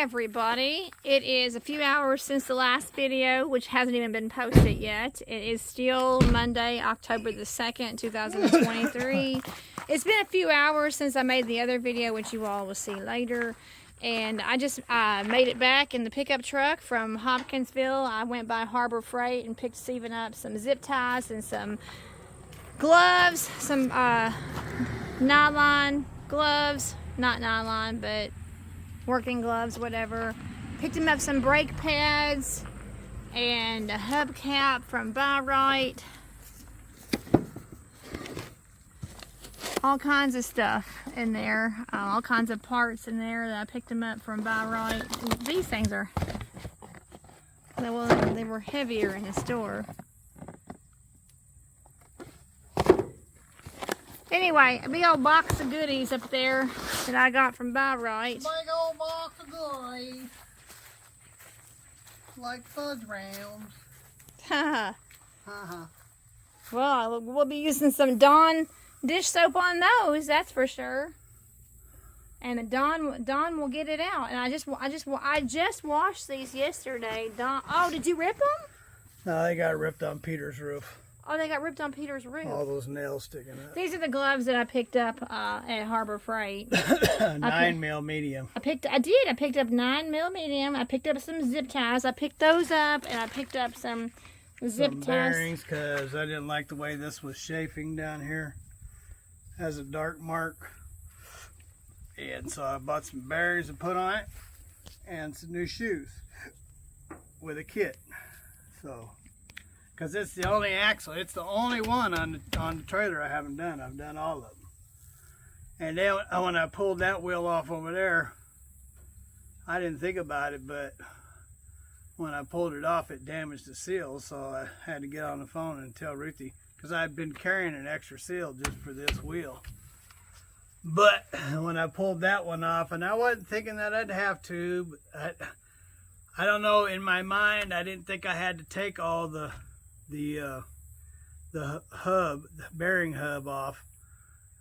everybody. It is a few hours since the last video, which hasn't even been posted yet. It is still Monday, October the 2nd, 2023. It's been a few hours since I made the other video, which you all will see later. And I just made it back in the pickup truck from Hopkinsville. I went by Harbor Freight and picked Steven up some zip ties and some gloves, some nylon gloves, not nylon, but working gloves, whatever. Picked him up some brake pads and a hubcap from Byrite. All kinds of stuff in there, all kinds of parts in there that I picked them up from Byrite. These things are, well, they were heavier in the store. Anyway, a big old box of goodies up there that I got from Byrite. Big old box of goodies. Like fudge rounds. Haha. Well, we'll be using some Dawn dish soap on those, that's for sure. And Dawn will get it out. And I just washed these yesterday. Dawn, oh, did you rip them? No, they got ripped on Peter's roof. Oh, they got ripped on Peter's roof. All those nails sticking out. These are the gloves that I picked up at Harbor Freight. 9mm medium. I picked up 9mm medium. I picked up some zip ties. I picked those up, and I picked up some zip ties. Bearings, because I didn't like the way this was chafing down here. Has a dark mark. And so I bought some bearings to put on it, and some new shoes with a kit. So, because it's the only axle, it's the only one on the trailer I haven't done. I've done all of them. And then when I pulled that wheel off over there, I didn't think about it, but when I pulled it off, it damaged the seal, so I had to get on the phone and tell Ruthie, because I'd been carrying an extra seal just for this wheel. But when I pulled that one off, and I wasn't thinking that I'd have to, but I don't know, in my mind, I didn't think I had to take all the hub, the bearing hub off.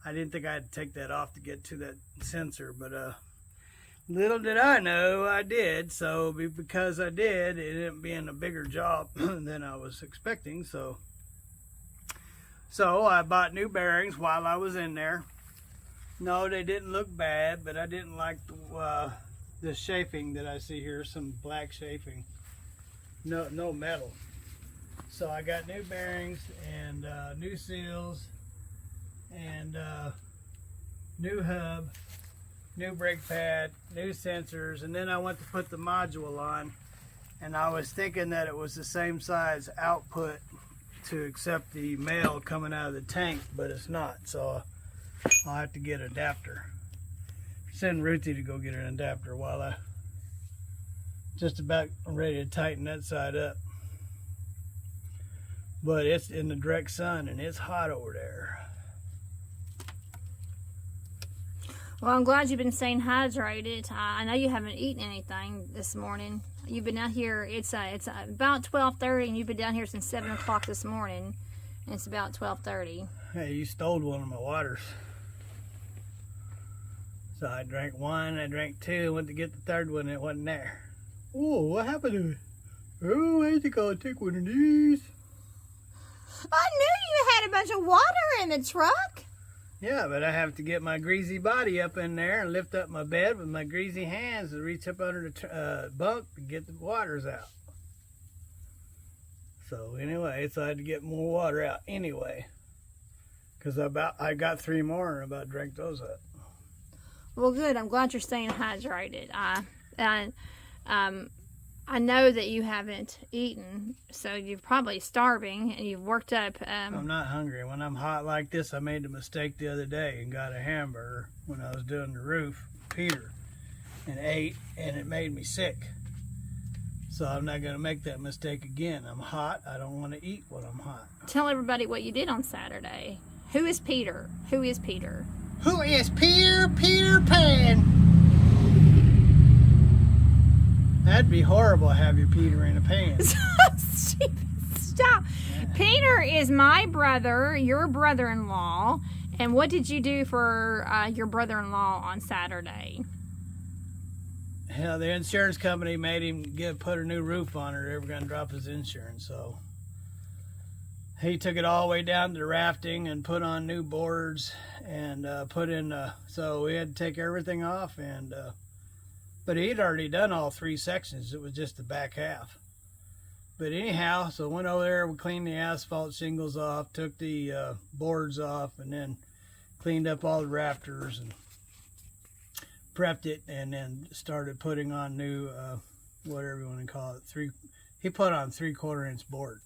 I didn't think I had to take that off to get to that sensor, but little did I know I did. So because I did, it ended up being a bigger job than I was expecting. So I bought new bearings while I was in there. No, they didn't look bad, but I didn't like the chafing that I see here, some black chafing. No metal. So I got new bearings and new seals and new hub, new brake pad, new sensors, and then I went to put the module on, and I was thinking that it was the same size output to accept the mail coming out of the tank, but it's not, so I'll have to get an adapter. Send Ruthie to go get an adapter while I just about ready to tighten that side up. But it's in the direct sun and it's hot over there. Well, I'm glad you've been staying hydrated. I know you haven't eaten anything this morning. You've been out here, it's about 12:30, and you've been down here since 7 o'clock this morning, and it's about 12:30. Hey, you stole one of my waters. So I drank one, I drank two, went to get the third one, and it wasn't there. Oh, what happened to it? Oh, I think I'll take one of these. I knew you had a bunch of water in the truck. Yeah, but I have to get my greasy body up in there and lift up my bed with my greasy hands and reach up under the bunk to get the waters out. So anyway, so I had to get more water out anyway, because I got 3 more and about drank those up. Well, good. I'm glad you're staying hydrated. I know that you haven't eaten, so you're probably starving, and you've worked up. I'm not hungry. When I'm hot like this, I made a mistake the other day and got a hamburger when I was doing the roof, Peter, and ate, and it made me sick. So I'm not going to make that mistake again. I'm hot. I don't want to eat when I'm hot. Tell everybody what you did on Saturday. Who is Peter? Who is Peter? Who is Peter? Peter Pan. That'd be horrible to have your Peter in a pan. Stop. Yeah. Peter is my brother, your brother-in-law. And what did you do for your brother-in-law on Saturday? hell, the insurance company made him put a new roof on it, or they were going to drop his insurance. So he took it all the way down to the rafting and put on new boards and put in. So we had to take everything off, and but he'd already done all 3 sections. It was just the back half. But anyhow, so went over there, we cleaned the asphalt shingles off, took the boards off, and then cleaned up all the rafters and prepped it, and then started putting on new, whatever you want to call it. He put on 3/4 inch board,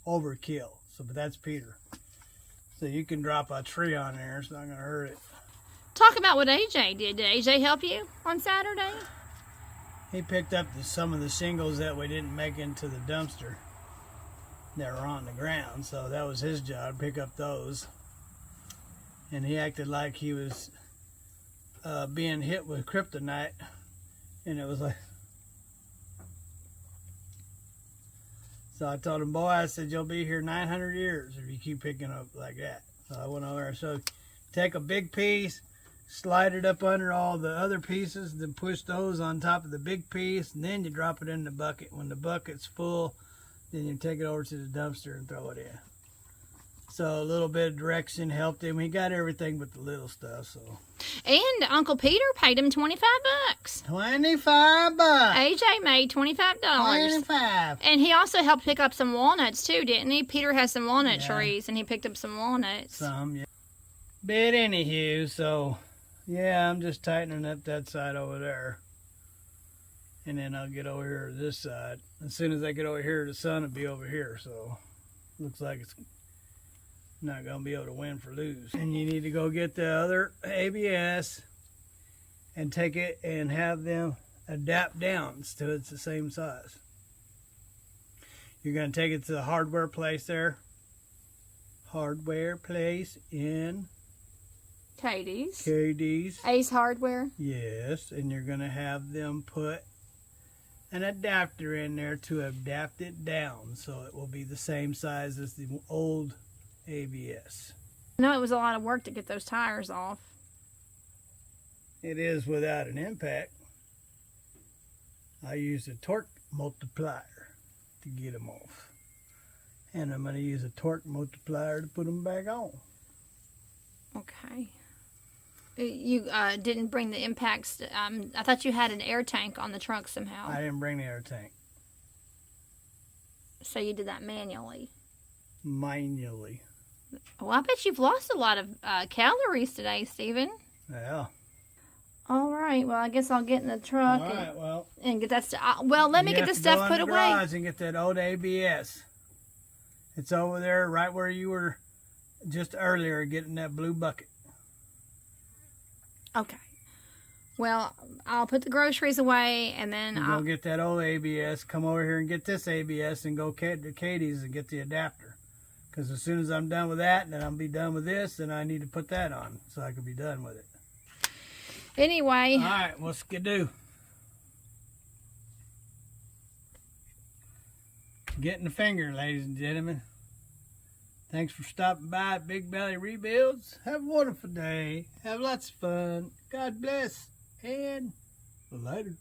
overkill. So, but that's Peter. So you can drop a tree on there; it's not gonna hurt it. Talk about what AJ did. Did AJ help you on Saturday? He picked up some of the shingles that we didn't make into the dumpster that were on the ground. So that was his job, pick up those. And he acted like he was being hit with kryptonite. And it was like... So I told him, boy, I said, you'll be here 900 years if you keep picking up like that. So I went over there. So take a big piece, slide it up under all the other pieces, then push those on top of the big piece, and then you drop it in the bucket. When the bucket's full, then you take it over to the dumpster and throw it in. So a little bit of direction helped him. He got everything but the little stuff. So. And Uncle Peter paid him $25. $25. AJ made $25. 25. And he also helped pick up some walnuts too, didn't he? Peter has some walnut trees, and he picked up some walnuts. Some, yeah. But anywho, so yeah, I'm just tightening up that side over there. And then I'll get over here to this side. As soon as I get over here, the sun will be over here. So looks like it's not going to be able to win for lose. And you need to go get the other ABS and take it and have them adapt down so it's the same size. You're going to take it to the hardware place there. Hardware place in KD's. Ace Hardware. Yes, and you're going to have them put an adapter in there to adapt it down so it will be the same size as the old ABS. I know it was a lot of work to get those tires off. It is without an impact. I used a torque multiplier to get them off. And I'm going to use a torque multiplier to put them back on. Okay. You didn't bring the impacts. I thought you had an air tank on the trunk somehow. I didn't bring the air tank. So you did that manually. Manually. Well, I bet you've lost a lot of calories today, Stephen. Yeah. All right. Well, I guess I'll get in the truck. All right. Well. And get that stuff. Well, let me get the stuff put away. Garage and get that old ABS. It's over there, right where you were just earlier, getting that blue bucket. Okay. Well, I'll put the groceries away, and then I'll go get that old ABS. Come over here and get this ABS, and go to Katie's and get the adapter. Because as soon as I'm done with that, and then I'll be done with this, then I need to put that on so I can be done with it. Anyway. All right, well, skidoo. Getting the finger, ladies and gentlemen. Thanks for stopping by at Big Belly Rebuilds. Have a wonderful day. Have lots of fun. God bless. And later.